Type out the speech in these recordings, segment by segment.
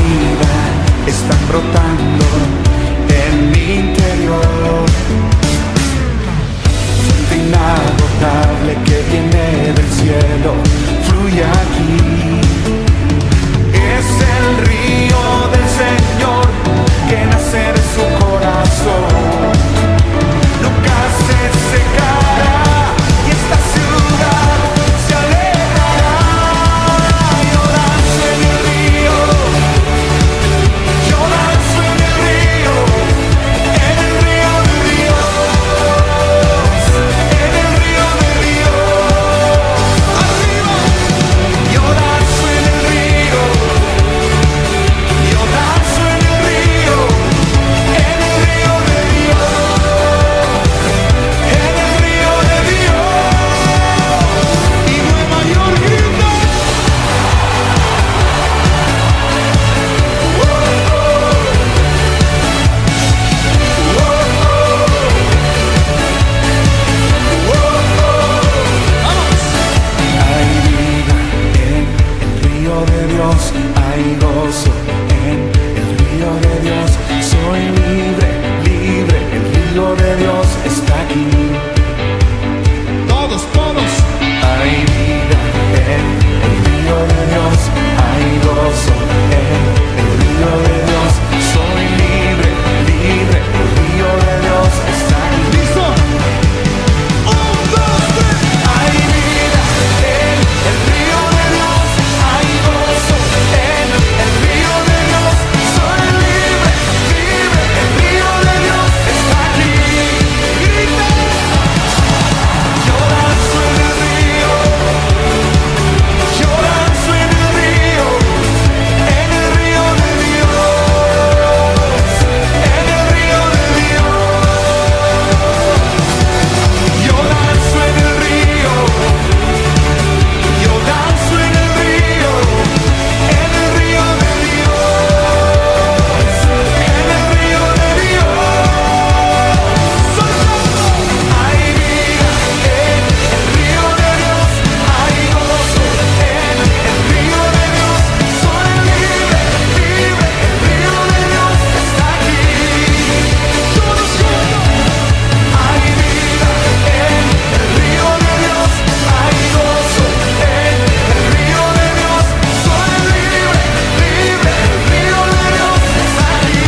vida están brotando en mi interior. Fuente inagotable que viene del cielo, fluye aquí. Es el río del Señor que nace de su corazón. Nunca se secará y esta ciudad se alegrará. Yo danzo en el río, yo danzo en el río de Dios, en el río de Dios. Arriba, yo danzo en el río, yo danzo en el río de Dios, en el río de Dios. Y Nueva York grita. Hay vida en el río de Dios, hay gozo en el río de Dios. Soy libre, libre, el río de Dios está aquí. Todos, todos. Hay vida en el río de Dios, hay gozo en el río de Dios. Soy libre, libre, el río de Dios está aquí. ¿Listo? Un, dos, tres. Hay vida en el río de Dios, hay gozo en el río de Dios. Soy libre, libre, el río de Dios está aquí. Grita. Yo danzo en el río, yo danzo en el río de Dios, en el río de Dios. Yo danzo en el río, yo danzo en el río de Dios, en el río de Dios. Hay vida en el río de Dios, hay gozo en el río de Dios. Soy libre, libre, el río de Dios está aquí. Todos juntos. Hay vida en el río de Dios, hay gozo en el río de Dios. Soy libre, libre, el río de Dios está aquí.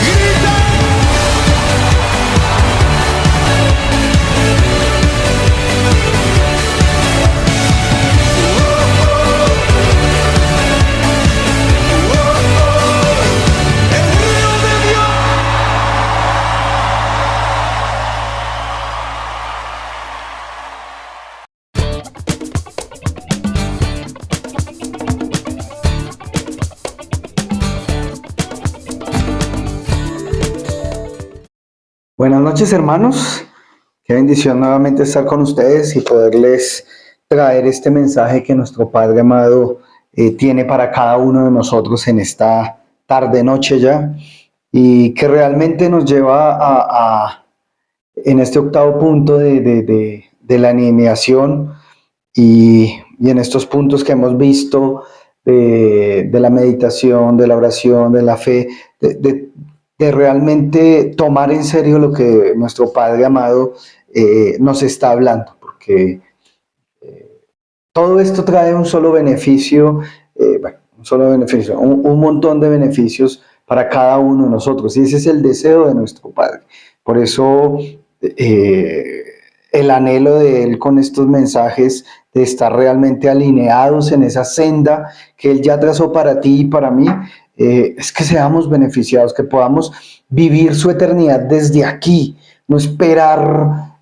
Grita. El río de Dios. Buenas noches, hermanos. Qué bendición nuevamente estar con ustedes y poderles traer este mensaje que nuestro Padre amado tiene para cada uno de nosotros en esta tarde noche ya, y que realmente nos lleva en este octavo punto de la alineación y en estos puntos que hemos visto de la meditación, de la oración, de la fe, de realmente tomar en serio lo que nuestro Padre amado nos está hablando, porque todo esto trae un solo beneficio, un montón de beneficios para cada uno de nosotros, y ese es el deseo de nuestro Padre. Por eso el anhelo de Él con estos mensajes, de estar realmente alineados en esa senda que Él ya trazó para ti y para mí, es que seamos beneficiados, que podamos vivir su eternidad desde aquí, no esperar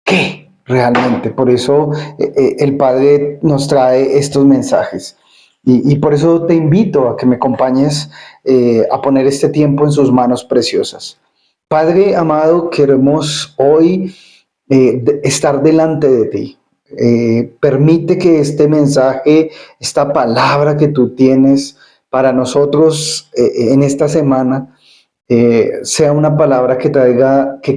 ¿qué? Realmente. Por eso el Padre nos trae estos mensajes. Y por eso te invito a que me acompañes a poner este tiempo en sus manos preciosas. Padre amado, queremos hoy estar delante de ti. Permite que este mensaje, esta palabra que tú tienes para nosotros en esta semana, sea una palabra que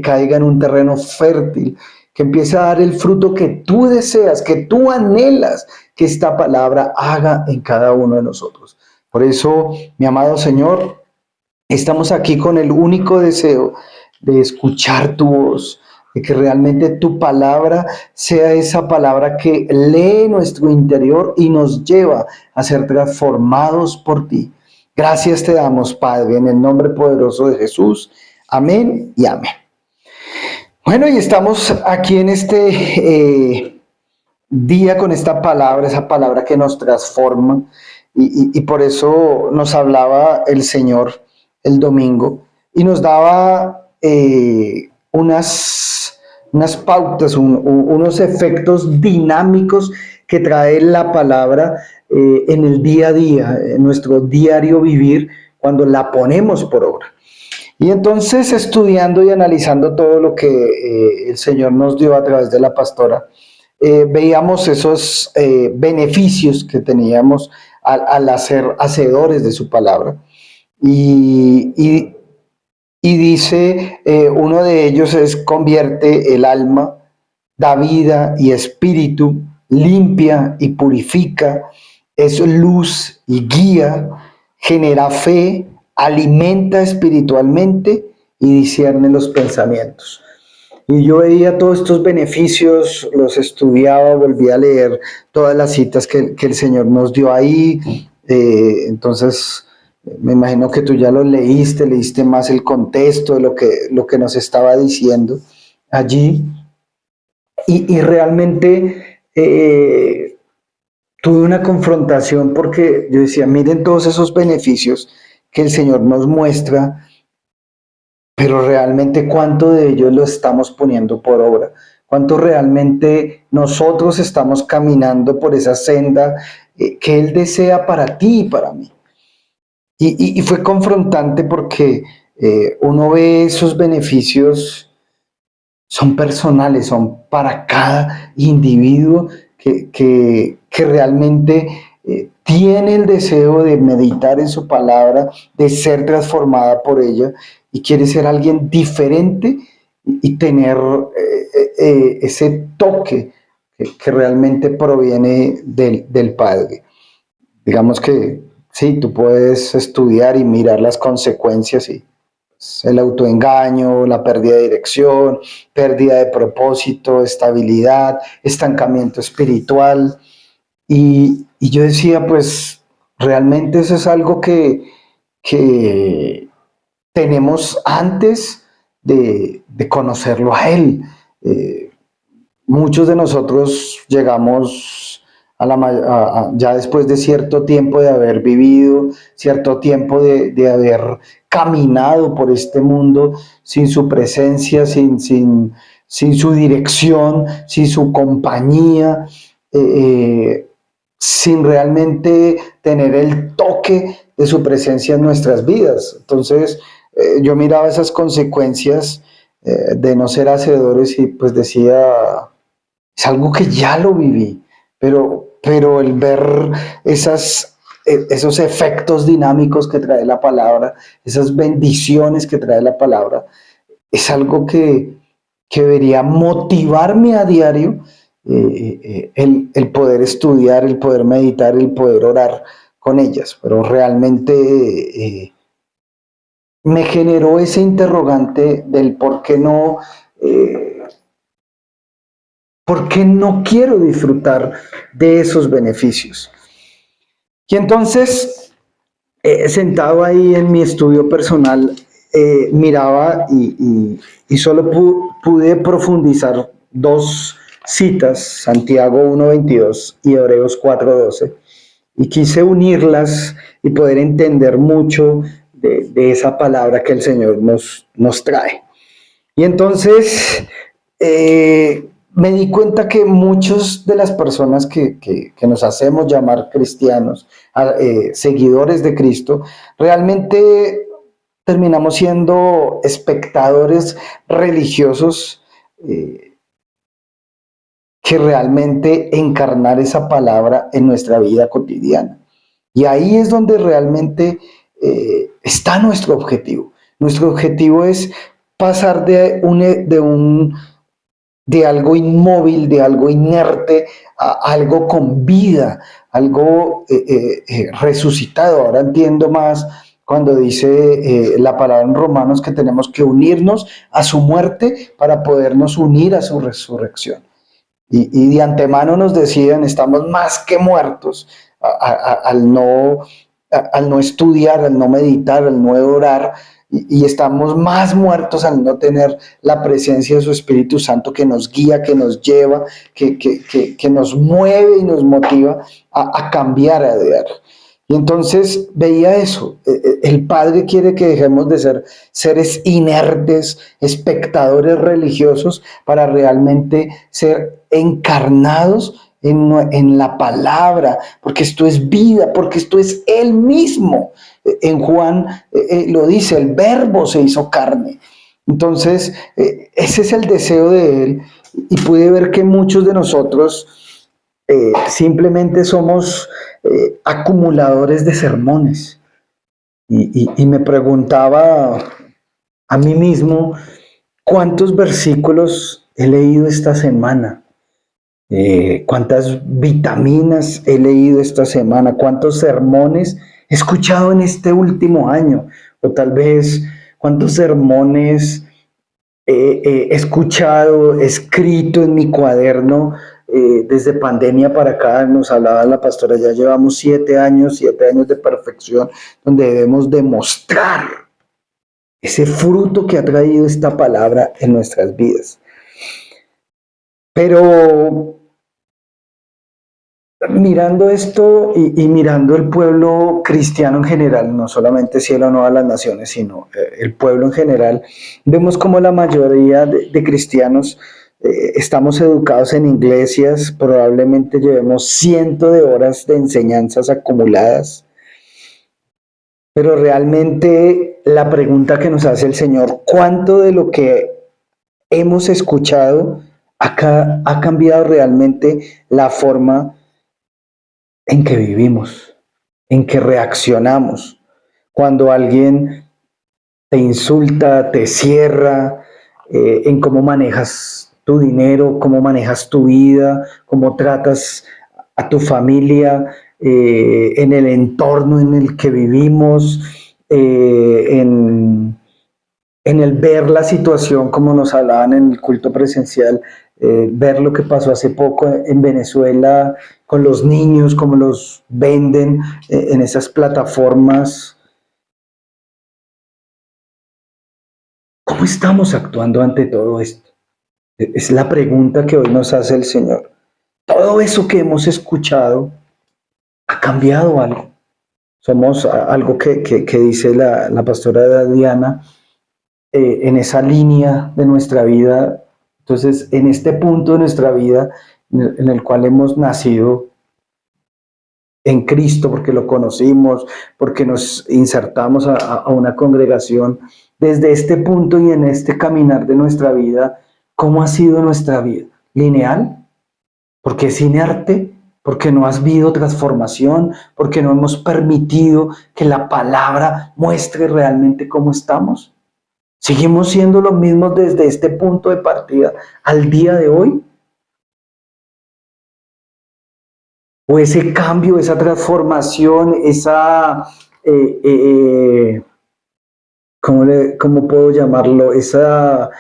caiga en un terreno fértil, que empiece a dar el fruto que tú deseas, que tú anhelas que esta palabra haga en cada uno de nosotros. Por eso, mi amado Señor, estamos aquí con el único deseo de escuchar tu voz, de que realmente tu palabra sea esa palabra que lee nuestro interior y nos lleva a ser transformados por ti. Gracias te damos, Padre, en el nombre poderoso de Jesús. Amén y amén. Bueno, y estamos aquí en este día con esta palabra, esa palabra que nos transforma, y por eso nos hablaba el Señor el domingo y nos daba unas pautas, unos efectos dinámicos que trae la palabra en el día a día, en nuestro diario vivir, cuando la ponemos por obra. Y entonces, estudiando y analizando todo lo que el Señor nos dio a través de la pastora, veíamos esos beneficios que teníamos al ser hacedores de su palabra. Y dice, uno de ellos es: convierte el alma, da vida y espíritu, limpia y purifica, es luz y guía, genera fe, alimenta espiritualmente y discierne los pensamientos. Y yo veía todos estos beneficios, los estudiaba, volví a leer todas las citas que el Señor nos dio ahí. Entonces, me imagino que tú ya lo leíste más el contexto de lo que nos estaba diciendo allí. Y realmente tuve una confrontación porque yo decía, miren todos esos beneficios que el Señor nos muestra, pero realmente cuánto de ellos lo estamos poniendo por obra, cuánto realmente nosotros estamos caminando por esa senda que Él desea para ti y para mí. Y fue confrontante porque uno ve esos beneficios, son personales, son para cada individuo que realmente tiene el deseo de meditar en su palabra, de ser transformada por ella y quiere ser alguien diferente y tener ese toque que realmente proviene del Padre. Digamos que sí, tú puedes estudiar y mirar las consecuencias y el autoengaño, la pérdida de dirección, pérdida de propósito, estabilidad, estancamiento espiritual. Y yo decía, pues realmente eso es algo que tenemos antes de conocerlo a Él. Muchos de nosotros llegamos ya después de cierto tiempo de haber vivido, cierto tiempo de haber caminado por este mundo sin su presencia, sin su dirección, sin su compañía, sin realmente tener el toque de su presencia en nuestras vidas. Entonces, yo miraba esas consecuencias de no ser hacedores y pues decía, es algo que ya lo viví, pero el ver esos efectos dinámicos que trae la palabra, esas bendiciones que trae la palabra, es algo que debería motivarme a diario, el poder estudiar, el poder meditar, el poder orar con ellas, pero realmente me generó ese interrogante del por qué no quiero disfrutar de esos beneficios. Y entonces, sentado ahí en mi estudio personal, miraba y solo pude profundizar dos citas, Santiago 1:22 y Hebreos 4:12, y quise unirlas y poder entender mucho de esa palabra que el Señor nos trae. Y entonces me di cuenta que muchas de las personas que nos hacemos llamar cristianos, seguidores de Cristo, realmente terminamos siendo espectadores religiosos que realmente encarnar esa palabra en nuestra vida cotidiana. Y ahí es donde realmente está nuestro objetivo. Nuestro objetivo es pasar de un de algo inmóvil, de algo inerte, a algo con vida, algo resucitado. Ahora entiendo más cuando dice la palabra en Romanos que tenemos que unirnos a su muerte para podernos unir a su resurrección. Y de antemano nos decían, estamos más que muertos al no estudiar, al no meditar, al no orar, y estamos más muertos al no tener la presencia de su Espíritu Santo que nos guía, que nos lleva, que nos mueve y nos motiva a cambiar a diario. Y entonces veía eso, el Padre quiere que dejemos de ser seres inertes, espectadores religiosos, para realmente ser encarnados en la palabra, porque esto es vida, porque esto es Él mismo. En Juan lo dice, el verbo se hizo carne. Entonces, ese es el deseo de Él, y pude ver que muchos de nosotros simplemente somos acumuladores de sermones. Y me preguntaba a mí mismo, ¿cuántos versículos he leído esta semana? ¿Cuántas vitaminas he leído esta semana? ¿Cuántos sermones he escuchado en este último año? O tal vez, ¿cuántos sermones he escuchado, escrito en mi cuaderno desde pandemia para acá? Nos hablaba la pastora, ya llevamos 7 años de perfección, donde debemos demostrar ese fruto que ha traído esta palabra en nuestras vidas. Pero mirando esto y mirando el pueblo cristiano en general, no solamente Cielo Nueva las Naciones, sino el pueblo en general, vemos como la mayoría de cristianos estamos educados en iglesias, probablemente llevemos cientos de horas de enseñanzas acumuladas, pero realmente la pregunta que nos hace el Señor, ¿cuánto de lo que hemos escuchado ha cambiado realmente la forma en que vivimos, en que reaccionamos? Cuando alguien te insulta, te cierra, en cómo manejas tu dinero, cómo manejas tu vida, cómo tratas a tu familia, en el entorno en el que vivimos, en el ver la situación, como nos hablaban en el culto presencial, ver lo que pasó hace poco en Venezuela con los niños, cómo los venden en esas plataformas. ¿Cómo estamos actuando ante todo esto? Es la pregunta que hoy nos hace el Señor. Todo eso que hemos escuchado, ¿ha cambiado algo? Somos algo que dice la pastora Diana, en esa línea de nuestra vida. Entonces, en este punto de nuestra vida en el cual hemos nacido en Cristo, porque lo conocimos, porque nos insertamos a una congregación, desde este punto y en este caminar de nuestra vida, ¿cómo ha sido nuestra vida? ¿Lineal? Porque es inerte, porque no has habido transformación, porque no hemos permitido que la palabra muestre realmente cómo estamos. ¿Seguimos siendo los mismos desde este punto de partida al día de hoy? ¿O ese cambio, esa transformación, ¿cómo puedo llamarlo? Esa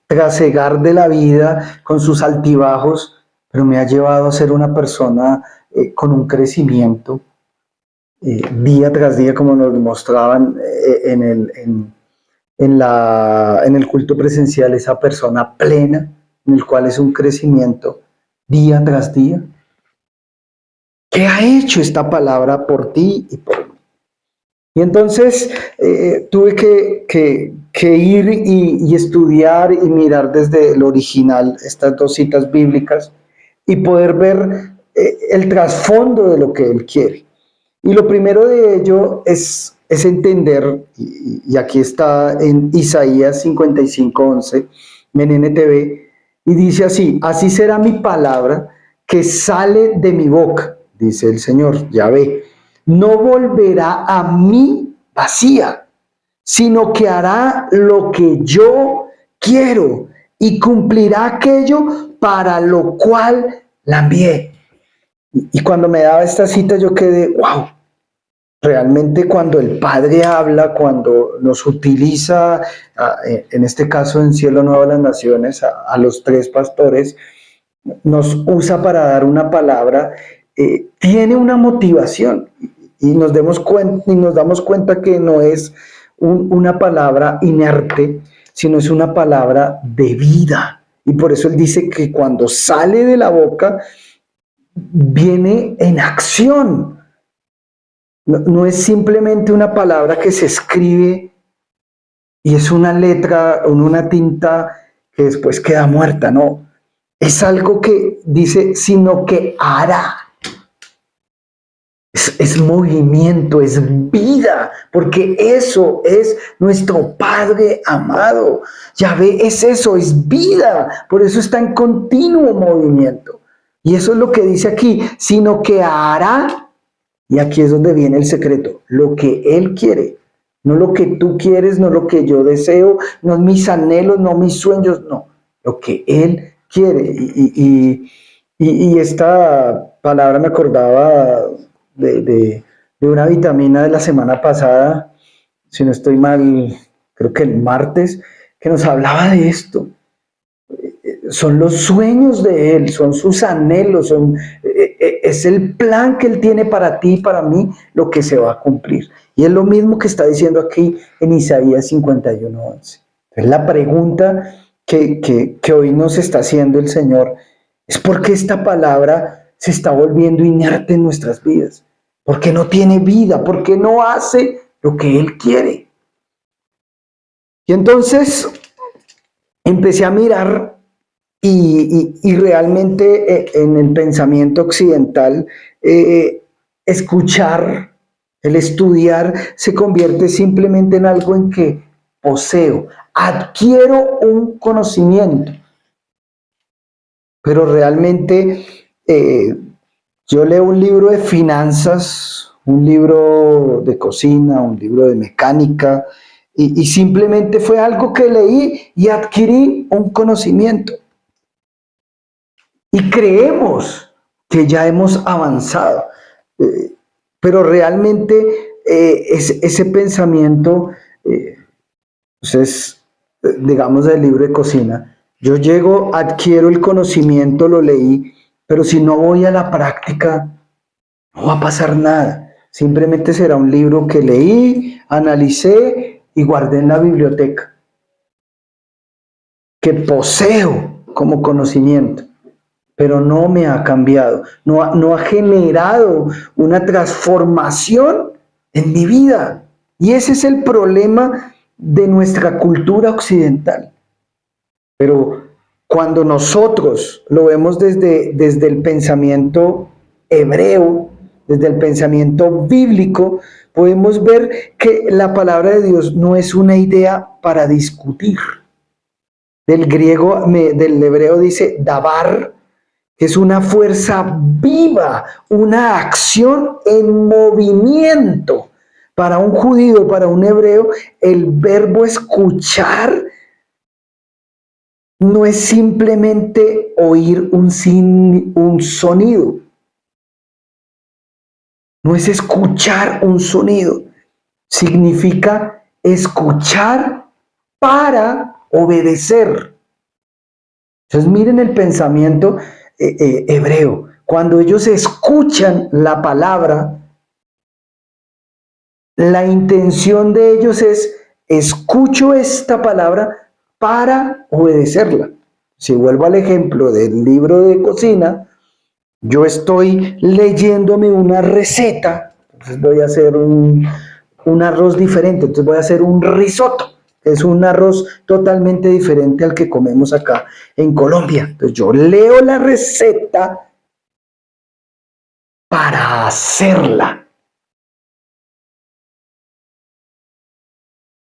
trasegar de la vida con sus altibajos, pero me ha llevado a ser una persona con un crecimiento día tras día, como nos mostraban en el culto presencial, esa persona plena, en el cual es un crecimiento día tras día? ¿Qué ha hecho esta palabra por ti y por mí? Y entonces tuve que ir y estudiar y mirar desde el original estas 2 citas bíblicas y poder ver el trasfondo de lo que Él quiere. Y lo primero de ello es entender, y aquí está en Isaías 55:11, en NTV, y dice así: así será mi palabra que sale de mi boca, dice el Señor, Yahvé, no volverá a mí vacía, sino que hará lo que yo quiero y cumplirá aquello para lo cual la envié. Y cuando me daba esta cita yo quedé, wow, realmente cuando el Padre habla, cuando nos utiliza, en este caso en Cielo Nuevo de las Naciones, a los tres pastores, nos usa para dar una palabra, tiene una motivación y nos damos cuenta que no es una palabra inerte, sino es una palabra de vida. Y por eso él dice que cuando sale de la boca, viene en acción. No es simplemente una palabra que se escribe y es una letra o una tinta que después queda muerta, no. Es algo que dice, sino que hará. Es movimiento, es vida, porque eso es nuestro Padre amado. Yahvé es eso, es vida, por eso está en continuo movimiento. Y eso es lo que dice aquí, sino que hará, y aquí es donde viene el secreto, lo que Él quiere, no lo que tú quieres, no lo que yo deseo, no mis anhelos, no mis sueños, no, lo que Él quiere. Y esta palabra me acordaba de una vitamina de la semana pasada, si no estoy mal, creo que el martes, que nos hablaba de esto. Son los sueños de Él, son sus anhelos, es el plan que Él tiene para ti y para mí lo que se va a cumplir. Y es lo mismo que está diciendo aquí en Isaías 51:11. Entonces la pregunta que hoy nos está haciendo el Señor es por qué esta palabra se está volviendo inerte en nuestras vidas. ¿Por qué no tiene vida? ¿Por qué no hace lo que Él quiere? Y entonces empecé a mirar y realmente en el pensamiento occidental, escuchar, el estudiar, se convierte simplemente en algo en que poseo, adquiero un conocimiento, pero realmente yo leo un libro de finanzas, un libro de cocina, un libro de mecánica, y simplemente fue algo que leí y adquirí un conocimiento. Y creemos que ya hemos avanzado, pero realmente ese pensamiento, es, digamos, del libro de cocina. Yo llego, adquiero el conocimiento, lo leí, pero si no voy a la práctica, no va a pasar nada. Simplemente será un libro que leí, analicé y guardé en la biblioteca, que poseo como conocimiento, pero no me ha cambiado, no ha generado una transformación en mi vida. Y ese es el problema de nuestra cultura occidental. Pero cuando nosotros lo vemos desde el pensamiento hebreo, desde el pensamiento bíblico, podemos ver que la palabra de Dios no es una idea para discutir. Del griego, del hebreo dice dabar, que es una fuerza viva, una acción en movimiento. Para un judío, para un hebreo, el verbo escuchar no es simplemente oír un sonido, no es escuchar un sonido, significa escuchar para obedecer. Entonces miren el pensamiento hebreo. Cuando ellos escuchan la palabra, la intención de ellos es: escucho esta palabra para obedecerla. Si vuelvo al ejemplo del libro de cocina, yo estoy leyéndome una receta, entonces voy a hacer un arroz diferente, entonces voy a hacer un risotto, que es un arroz totalmente diferente al que comemos acá en Colombia. Entonces yo leo la receta para hacerla.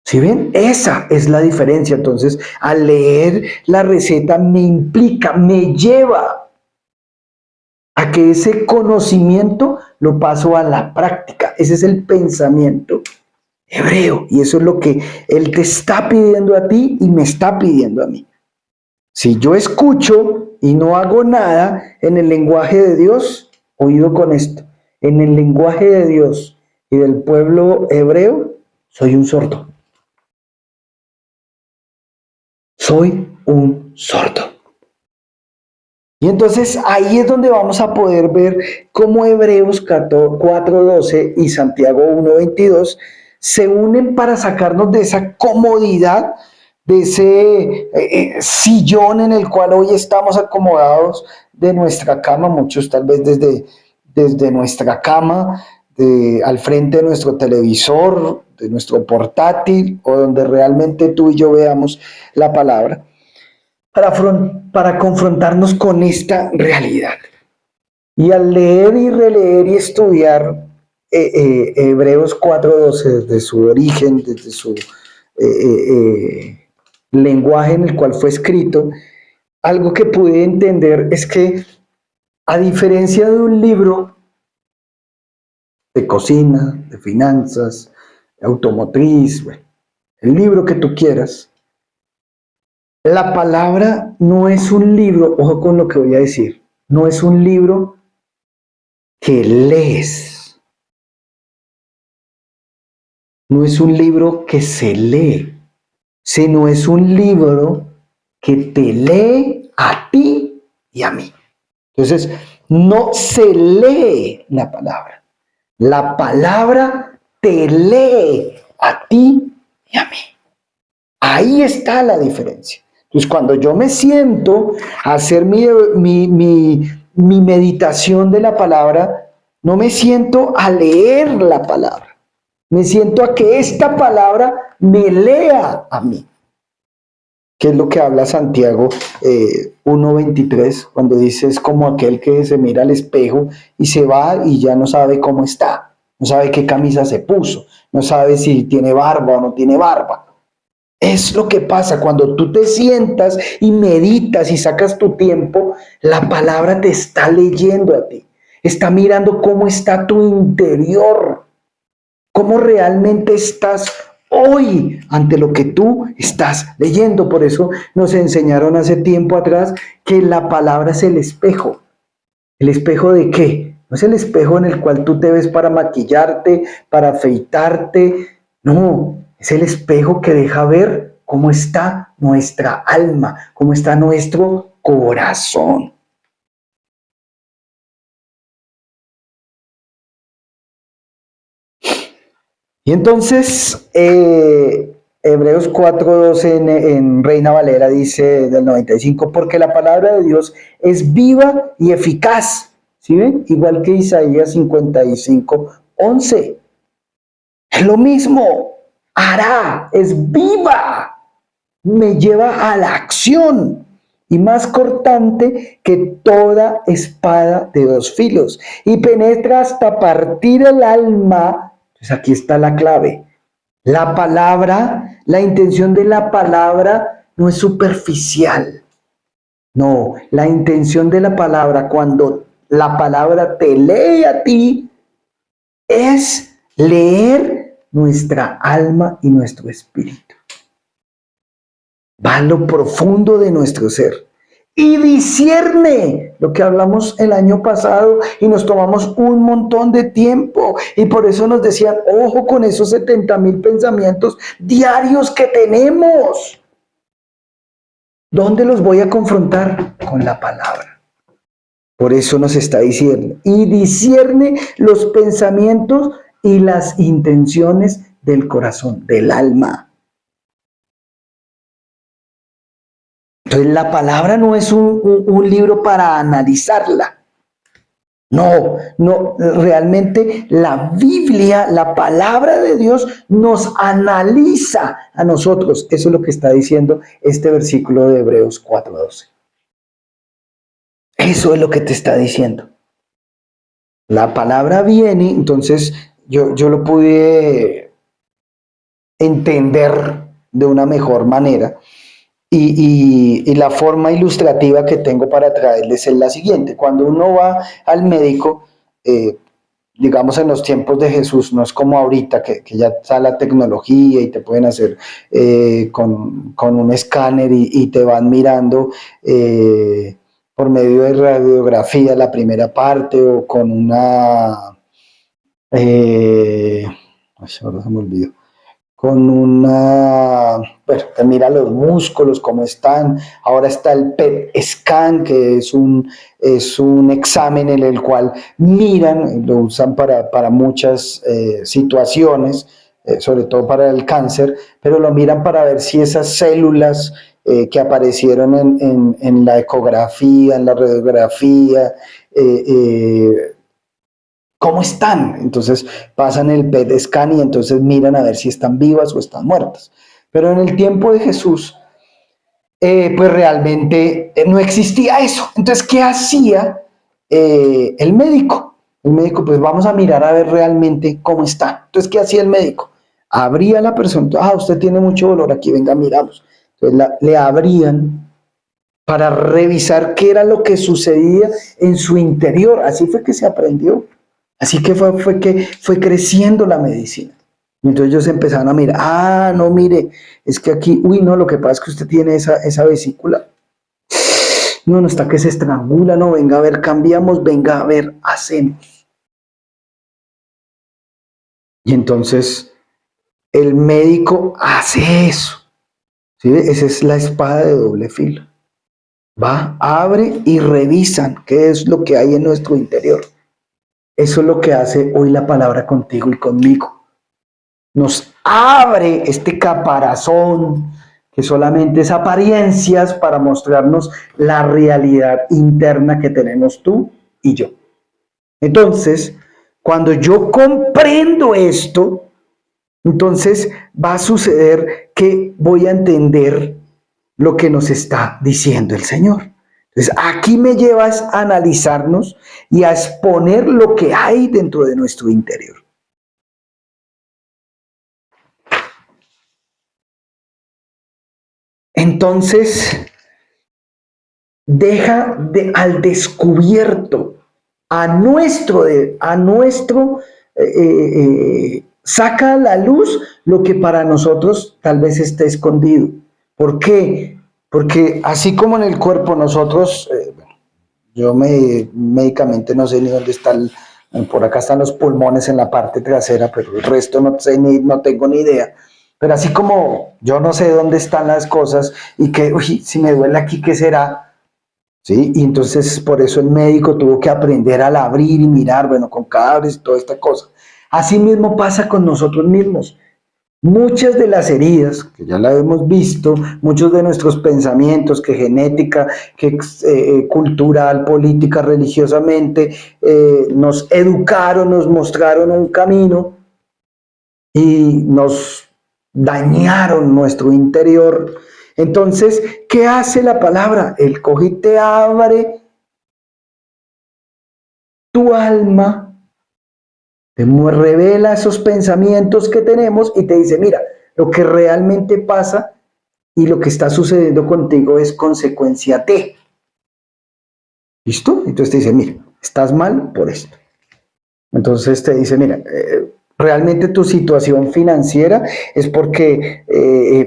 ¿Sí ven? Esa es la diferencia. Entonces, al leer la receta me implica, me lleva a que ese conocimiento lo paso a la práctica. Ese es el pensamiento hebreo. Y eso es lo que Él te está pidiendo a ti y me está pidiendo a mí. Si yo escucho y no hago nada en el lenguaje de Dios, oído con esto, en el lenguaje de Dios y del pueblo hebreo, soy un sordo. Soy un sordo. Y entonces ahí es donde vamos a poder ver cómo Hebreos 4:12 y Santiago 1:22 se unen para sacarnos de esa comodidad, de ese sillón en el cual hoy estamos acomodados de nuestra cama, muchos tal vez desde nuestra cama, al frente de nuestro televisor, de nuestro portátil, o donde realmente tú y yo veamos la palabra para confrontarnos con esta realidad. Y al leer y releer y estudiar Hebreos 4:12 desde su origen, desde su lenguaje en el cual fue escrito, algo que pude entender es que a diferencia de un libro de cocina, de finanzas, de automotriz, bueno, el libro que tú quieras, la palabra no es un libro, ojo con lo que voy a decir, no es un libro que lees, no es un libro que se lee, sino es un libro que te lee a ti y a mí. Entonces, no se lee la palabra te lee a ti y a mí. Ahí está la diferencia. Entonces, cuando yo me siento a hacer mi meditación de la palabra, no me siento a leer la palabra, me siento a que esta palabra me lea a mí, que es lo que habla Santiago 1:23, cuando dice es como aquel que se mira al espejo y se va y ya no sabe cómo está, no sabe qué camisa se puso, no sabe si tiene barba o no tiene barba. Es lo que pasa cuando tú te sientas y meditas y sacas tu tiempo, la palabra te está leyendo a ti, está mirando cómo está tu interior, cómo realmente estás hoy ante lo que tú estás leyendo. Por eso nos enseñaron hace tiempo atrás que la palabra es el espejo. ¿El espejo de qué? No es el espejo en el cual tú te ves para maquillarte, para afeitarte, no, es el espejo que deja ver cómo está nuestra alma, cómo está nuestro corazón. Y entonces, Hebreos 4:12 en Reina Valera dice del 95, porque la palabra de Dios es viva y eficaz, ¿sí ven? Igual que Isaías 55:11. Es lo mismo, hará, es viva, me lleva a la acción y más cortante que toda espada de dos filos y penetra hasta partir el alma. Pues aquí está la clave. La palabra, la intención de la palabra no es superficial. No, la intención de la palabra cuando la palabra te lee a ti es leer nuestra alma y nuestro espíritu. Va a lo profundo de nuestro ser y discierne lo que hablamos el año pasado y nos tomamos un montón de tiempo y por eso nos decían, ojo con esos 70,000 pensamientos diarios que tenemos. ¿Dónde los voy a confrontar? Con la palabra. Por eso nos está diciendo, y discierne los pensamientos y las intenciones del corazón, del alma. Entonces la palabra no es un libro para analizarla. No, realmente la Biblia, la palabra de Dios nos analiza a nosotros. Eso es lo que está diciendo este versículo de Hebreos 4:12. Eso es lo que te está diciendo. La palabra viene, entonces yo lo pude entender de una mejor manera. Y la forma ilustrativa que tengo para traerles es la siguiente. Cuando uno va al médico, digamos, en los tiempos de Jesús, no es como ahorita que ya está la tecnología y te pueden hacer con un escáner y te van mirando por medio de radiografía la primera parte o con una... ahora se me olvidó con una, bueno, te mira los músculos, cómo están. Ahora está el PET scan, que es un examen en el cual miran, lo usan para muchas situaciones, sobre todo para el cáncer, pero lo miran para ver si esas células que aparecieron en la ecografía, en la radiografía, cómo están. Entonces pasan el PET scan y entonces miran a ver si están vivas o están muertas. Pero en el tiempo de Jesús, pues realmente no existía eso. Entonces, ¿qué hacía el médico? El médico, pues vamos a mirar a ver realmente cómo está. Entonces, ¿qué hacía el médico? Abría a la persona, usted tiene mucho dolor, aquí venga, miramos. Entonces le abrían para revisar qué era lo que sucedía en su interior. Así fue que se aprendió. Así que fue que fue creciendo la medicina. Y entonces ellos empezaron a mirar, no, mire, es que aquí, no, lo que pasa es que usted tiene esa vesícula. No, está que se estrangula, no, venga a ver, cambiamos, venga a ver, hacemos. Y entonces el médico hace eso. ¿Sí? Esa es la espada de doble filo. Va, abre y revisan qué es lo que hay en nuestro interior. Eso es lo que hace hoy la palabra contigo y conmigo. Nos abre este caparazón que solamente es apariencias para mostrarnos la realidad interna que tenemos tú y yo. Entonces, cuando yo comprendo esto, entonces va a suceder que voy a entender lo que nos está diciendo el Señor. Entonces, aquí me llevas a analizarnos y a exponer lo que hay dentro de nuestro interior. Entonces, deja al descubierto saca a la luz lo que para nosotros tal vez esté escondido. ¿Por qué? Porque así como en el cuerpo nosotros, yo médicamente no sé ni dónde está por acá están los pulmones en la parte trasera, pero el resto no sé no tengo ni idea. Pero así como yo no sé dónde están las cosas y que, si me duele aquí, ¿qué será? ¿Sí? Y entonces por eso el médico tuvo que aprender a abrir y mirar, bueno, con cadáveres y toda esta cosa. Así mismo pasa con nosotros mismos. Muchas de las heridas, que ya las hemos visto, muchos de nuestros pensamientos, que genética, que cultural, política, religiosamente, nos educaron, nos mostraron un camino y nos dañaron nuestro interior. Entonces, ¿qué hace la palabra? El coge y te abre tu alma, te revela esos pensamientos que tenemos y te dice, mira, lo que realmente pasa y lo que está sucediendo contigo es consecuencia de. ¿Listo? Entonces te dice, mira, estás mal por esto. Entonces te dice, mira, realmente tu situación financiera es porque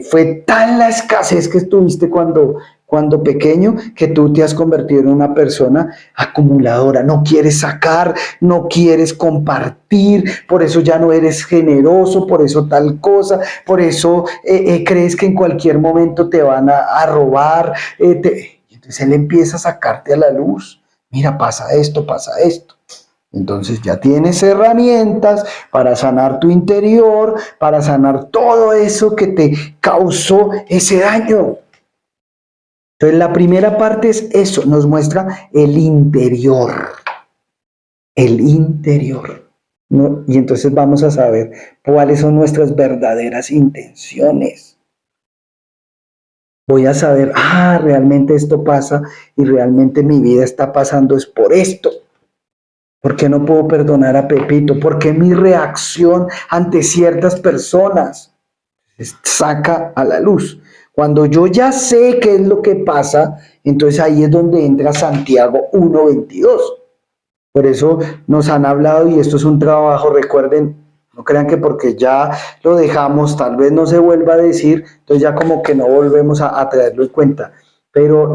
fue tal la escasez que estuviste cuando pequeño que tú te has convertido en una persona acumuladora. No quieres sacar, no quieres compartir, por eso ya no eres generoso, por eso tal cosa, por eso crees que en cualquier momento te van a robar. Entonces él empieza a sacarte a la luz. Mira, pasa esto, pasa esto. Entonces ya tienes herramientas para sanar tu interior, para sanar todo eso que te causó ese daño. Entonces la primera parte es eso, nos muestra el interior. El interior. ¿No? Y entonces vamos a saber cuáles son nuestras verdaderas intenciones. Voy a saber, realmente esto pasa y realmente mi vida está pasando es por esto. ¿Por qué no puedo perdonar a Pepito? ¿Por qué mi reacción ante ciertas personas saca a la luz? Cuando yo ya sé qué es lo que pasa, entonces ahí es donde entra Santiago 1:22. Por eso nos han hablado y esto es un trabajo, recuerden, no crean que porque ya lo dejamos, tal vez no se vuelva a decir, entonces ya como que no volvemos a traerlo en cuenta. Pero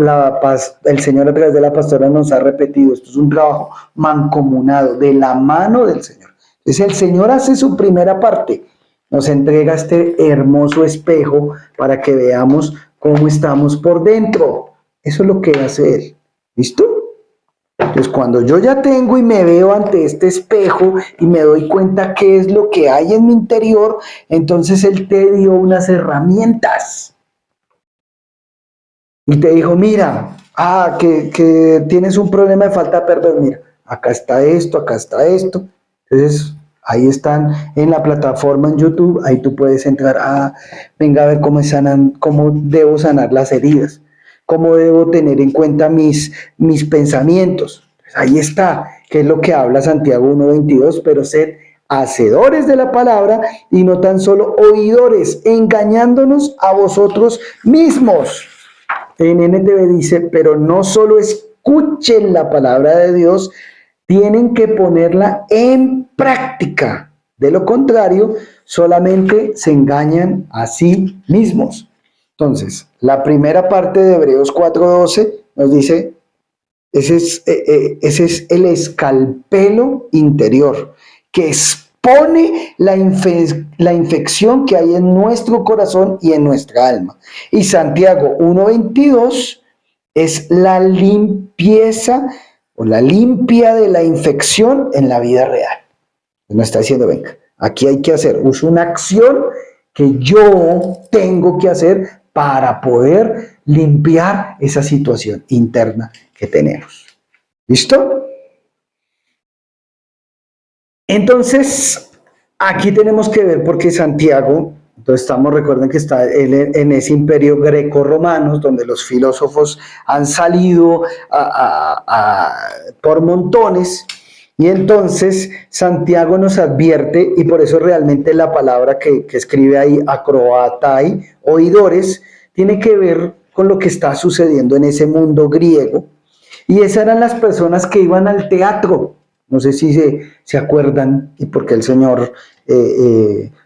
el Señor a través de la pastora nos ha repetido, esto es un trabajo mancomunado, de la mano del Señor. Entonces el Señor hace su primera parte, nos entrega este hermoso espejo para que veamos cómo estamos por dentro. Eso es lo que hace Él. ¿Listo? Entonces, cuando yo ya tengo y me veo ante este espejo y me doy cuenta qué es lo que hay en mi interior, entonces Él te dio unas herramientas. Y te dijo, mira, que tienes un problema de falta de perdón, mira, acá está esto, acá está esto. Entonces, ahí están en la plataforma en YouTube, ahí tú puedes entrar venga a ver cómo debo sanar las heridas, cómo debo tener en cuenta mis pensamientos. Pues ahí está, que es lo que habla Santiago 1:22, pero sed hacedores de la palabra y no tan solo oidores, engañándonos a vosotros mismos. En NTV dice, pero no solo escuchen la palabra de Dios, tienen que ponerla en práctica. De lo contrario, solamente se engañan a sí mismos. Entonces, la primera parte de Hebreos 4:12 nos dice, ese es el escalpelo interior que expone la infección que hay en nuestro corazón y en nuestra alma. Y Santiago 1:22 es la limpieza o la limpia de la infección en la vida real. Nos está diciendo, venga, aquí hay que hacer una acción que yo tengo que hacer para poder limpiar esa situación interna que tenemos. ¿Listo? Entonces, aquí tenemos que ver por qué Santiago, entonces recuerden que está él en ese imperio greco-romano, donde los filósofos han salido por montones, y entonces Santiago nos advierte, y por eso realmente la palabra que escribe ahí, acroatai, oidores, tiene que ver con lo que está sucediendo en ese mundo griego, y esas eran las personas que iban al teatro. No sé si se acuerdan y por qué el Señor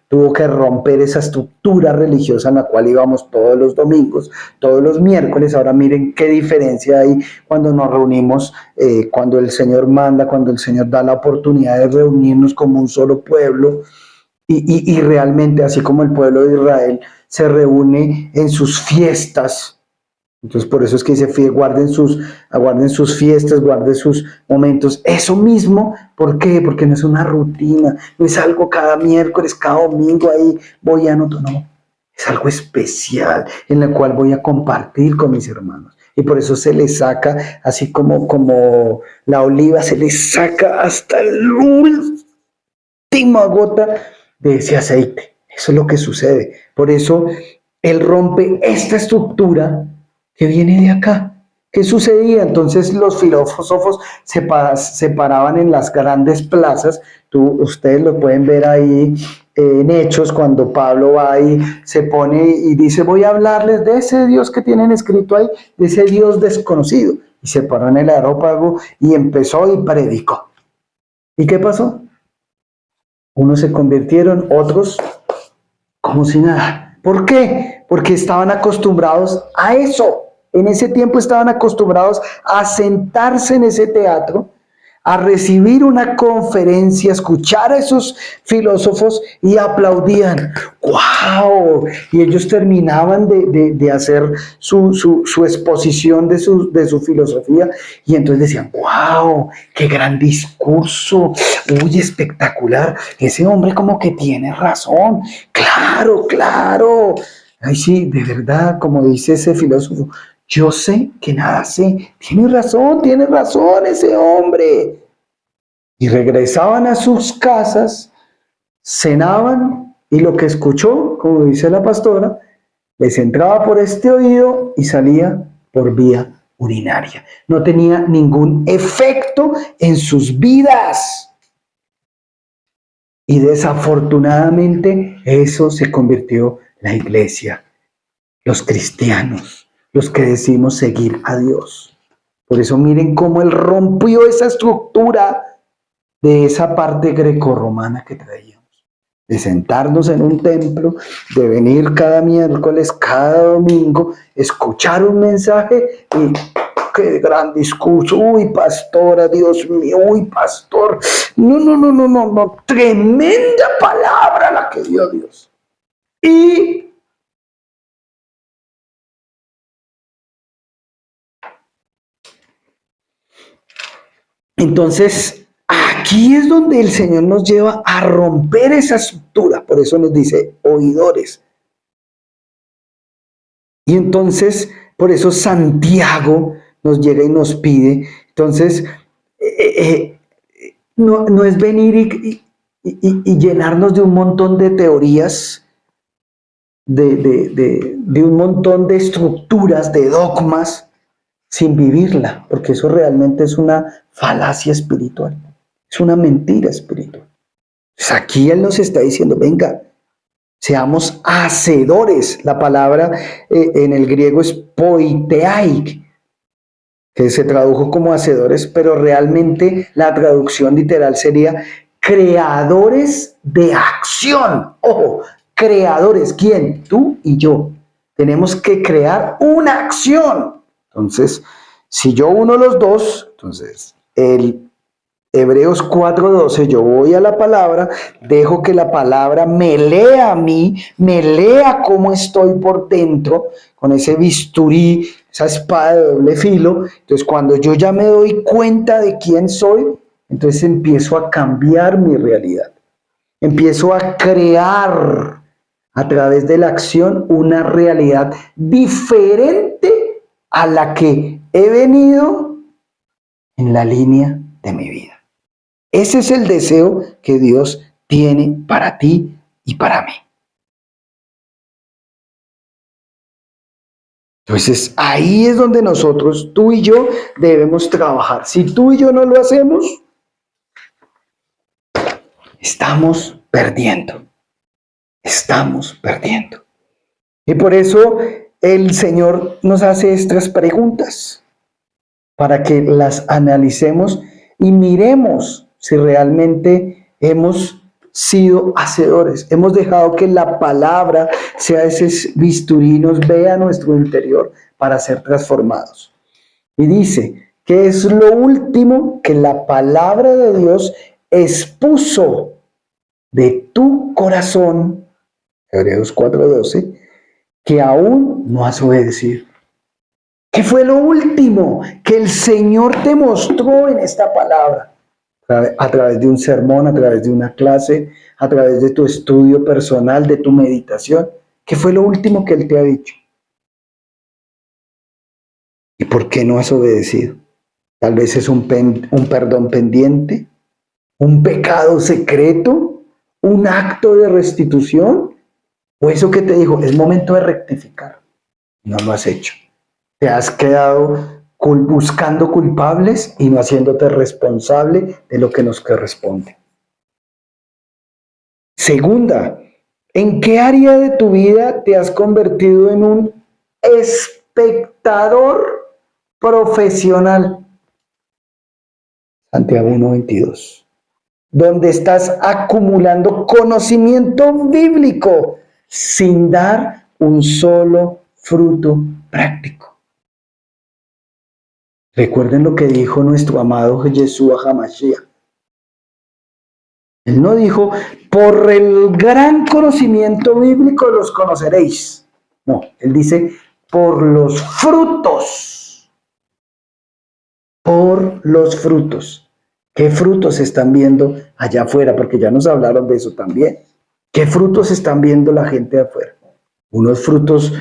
tuvo que romper esa estructura religiosa en la cual íbamos todos los domingos, todos los miércoles. Ahora miren qué diferencia hay cuando nos reunimos, cuando el Señor manda, cuando el Señor da la oportunidad de reunirnos como un solo pueblo y realmente así como el pueblo de Israel se reúne en sus fiestas. Entonces, por eso es que dice, guarden sus fiestas, guarden sus momentos. Eso mismo, ¿por qué? Porque no es una rutina, no es algo cada miércoles, cada domingo ahí voy a anotar, no. Es algo especial en el cual voy a compartir con mis hermanos. Y por eso se le saca, así como la oliva, se le saca hasta la última gota de ese aceite. Eso es lo que sucede. Por eso Él rompe esta estructura que viene de acá. ¿Qué sucedía? Entonces los filósofos se paraban en las grandes plazas. Ustedes lo pueden ver ahí en Hechos, cuando Pablo va y se pone y dice, voy a hablarles de ese Dios que tienen escrito ahí, de ese Dios desconocido. Y se paró en el aerópago y empezó y predicó. ¿Y qué pasó? Unos se convirtieron, otros como si nada. ¿Por qué? Porque estaban acostumbrados a eso. En ese tiempo estaban acostumbrados a sentarse en ese teatro, a recibir una conferencia, escuchar a esos filósofos y aplaudían. ¡Wow! Y ellos terminaban de hacer su exposición de su filosofía y entonces decían, ¡wow! ¡Qué gran discurso! ¡Uy, espectacular! Ese hombre como que tiene razón. ¡Claro, claro! Ay, sí, de verdad, como dice ese filósofo, yo sé que nada sé. Tiene razón ese hombre. Y regresaban a sus casas, cenaban y lo que escuchó, como dice la pastora, les entraba por este oído y salía por vía urinaria. No tenía ningún efecto en sus vidas. Y desafortunadamente eso se convirtió en la iglesia, los cristianos, los que decimos seguir a Dios. Por eso miren cómo él rompió esa estructura de esa parte grecorromana que traíamos. De sentarnos en un templo, de venir cada miércoles, cada domingo, escuchar un mensaje y qué gran discurso, uy pastora, Dios mío, uy pastor, no, tremenda palabra la que dio Dios. Y entonces, aquí es donde el Señor nos lleva a romper esa estructura. Por eso nos dice oidores. Y entonces, por eso Santiago nos llega y nos pide. Entonces, no es venir y llenarnos de un montón de teorías, de un montón de estructuras, de dogmas, sin vivirla, porque eso realmente es una falacia espiritual, es una mentira espiritual. Pues aquí Él nos está diciendo, venga, seamos hacedores. La palabra en el griego es poitheai, que se tradujo como hacedores, pero realmente la traducción literal sería creadores de acción. Ojo, creadores, ¿quién? Tú y yo. Tenemos que crear una acción. Entonces, si yo uno los dos, entonces el Hebreos 4:12, yo voy a la palabra, dejo que la palabra me lea a mí, me lea cómo estoy por dentro, con ese bisturí, esa espada de doble filo. Entonces, cuando yo ya me doy cuenta de quién soy, entonces empiezo a cambiar mi realidad. Empiezo a crear a través de la acción una realidad diferente a la que he venido en la línea de mi vida. Ese es el deseo que Dios tiene para ti y para mí. Entonces, ahí es donde nosotros, tú y yo, debemos trabajar. Si tú y yo no lo hacemos, estamos perdiendo. Estamos perdiendo. Y por eso el Señor nos hace estas preguntas, para que las analicemos y miremos si realmente hemos sido hacedores. Hemos dejado que la palabra sea ese bisturí, nos vea nuestro interior para ser transformados. Y dice que es lo último que la palabra de Dios expuso de tu corazón, Hebreos 4:12, que aún no has obedecido. ¿Qué fue lo último que el Señor te mostró en esta palabra? A través de un sermón, a través de una clase, a través de tu estudio personal, de tu meditación. ¿Qué fue lo último que Él te ha dicho? ¿Y por qué no has obedecido? Tal vez es un perdón pendiente, un pecado secreto, un acto de restitución, o eso que te dijo, es momento de rectificar. No lo has hecho. Te has quedado buscando culpables y no haciéndote responsable de lo que nos corresponde. Segunda, ¿en qué área de tu vida te has convertido en un espectador profesional? Santiago 1:22. Donde estás acumulando conocimiento bíblico sin dar un solo fruto práctico. Recuerden lo que dijo nuestro amado Yeshua HaMashiach. Él no dijo, por el gran conocimiento bíblico los conoceréis. No, Él dice, por los frutos. Por los frutos. ¿Qué frutos están viendo allá afuera? Porque ya nos hablaron de eso también. ¿Qué frutos están viendo la gente de afuera? Unos frutos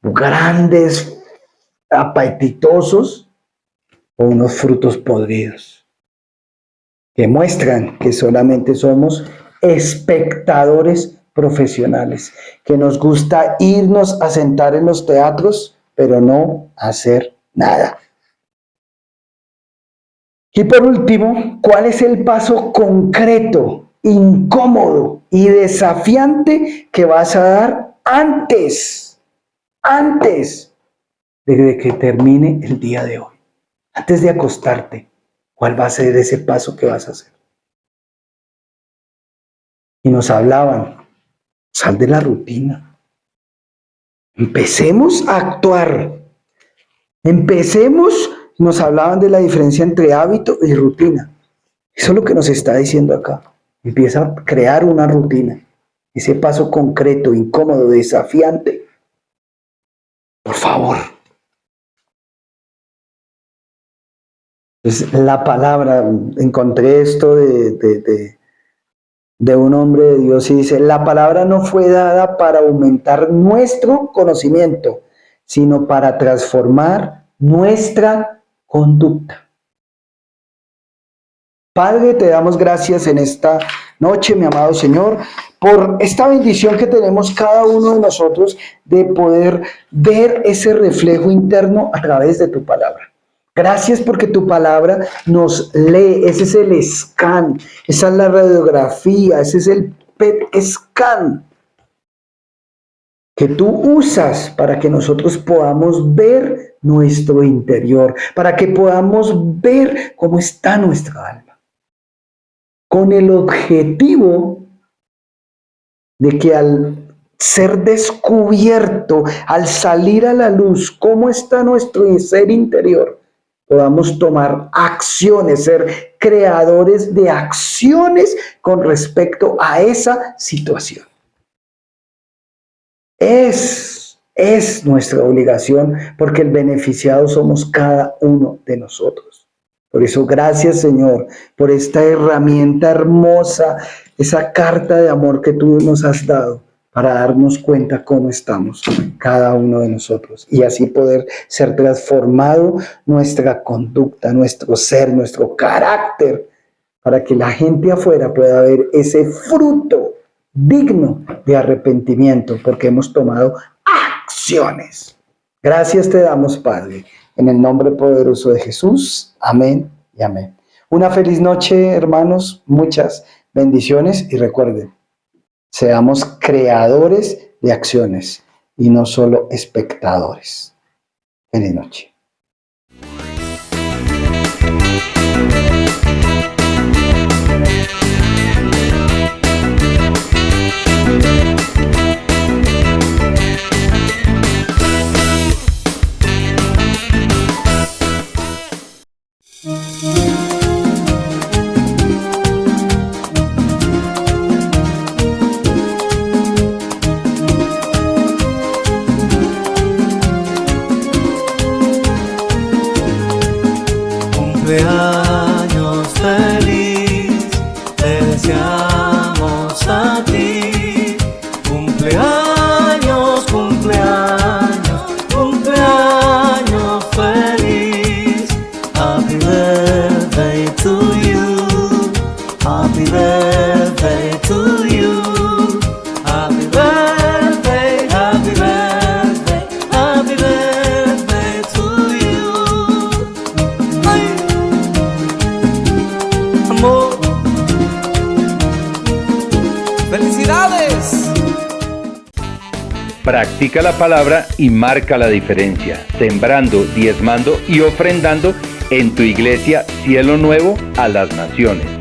grandes, apetitosos, o unos frutos podridos, que muestran que solamente somos espectadores profesionales, que nos gusta irnos a sentar en los teatros, pero no hacer nada. Y por último, ¿cuál es el paso concreto, incómodo y desafiante que vas a dar antes de que termine el día de hoy? Antes de acostarte, ¿cuál va a ser ese paso que vas a hacer? Y nos hablaban, sal de la rutina. Empecemos a actuar. Nos hablaban de la diferencia entre hábito y rutina. Eso es lo que nos está diciendo acá. Empieza a crear una rutina. Ese paso concreto, incómodo, desafiante. Por favor. Entonces, la palabra, encontré esto de un hombre de Dios y dice, la palabra no fue dada para aumentar nuestro conocimiento, sino para transformar nuestra conducta. Padre, te damos gracias en esta noche, mi amado Señor, por esta bendición que tenemos cada uno de nosotros de poder ver ese reflejo interno a través de tu palabra. Gracias porque tu palabra nos lee, ese es el scan, esa es la radiografía, ese es el PET scan que tú usas para que nosotros podamos ver nuestro interior, para que podamos ver cómo está nuestra alma, con el objetivo de que al ser descubierto, al salir a la luz, cómo está nuestro ser interior, podamos tomar acciones, ser creadores de acciones con respecto a esa situación. Es nuestra obligación porque el beneficiado somos cada uno de nosotros. Por eso, gracias, Señor, por esta herramienta hermosa, esa carta de amor que tú nos has dado para darnos cuenta cómo estamos cada uno de nosotros y así poder ser transformado nuestra conducta, nuestro ser, nuestro carácter, para que la gente afuera pueda ver ese fruto digno de arrepentimiento porque hemos tomado acciones. Gracias te damos, Padre, en el nombre poderoso de Jesús. Amén y amén. Una feliz noche, hermanos, muchas bendiciones y recuerden, seamos creadores de acciones y no solo espectadores. Feliz noche. Cumpleaños feliz, te deseamos a ti. Cumpleaños, cumpleaños, cumpleaños feliz. Happy birthday to you. Happy birthday to you. Happy birthday, happy birthday, happy birthday to you. Ay. Amor. ¡Felicidades! Practica la palabra y marca la diferencia, sembrando, diezmando y ofrendando en tu iglesia Cielo Nuevo a las Naciones.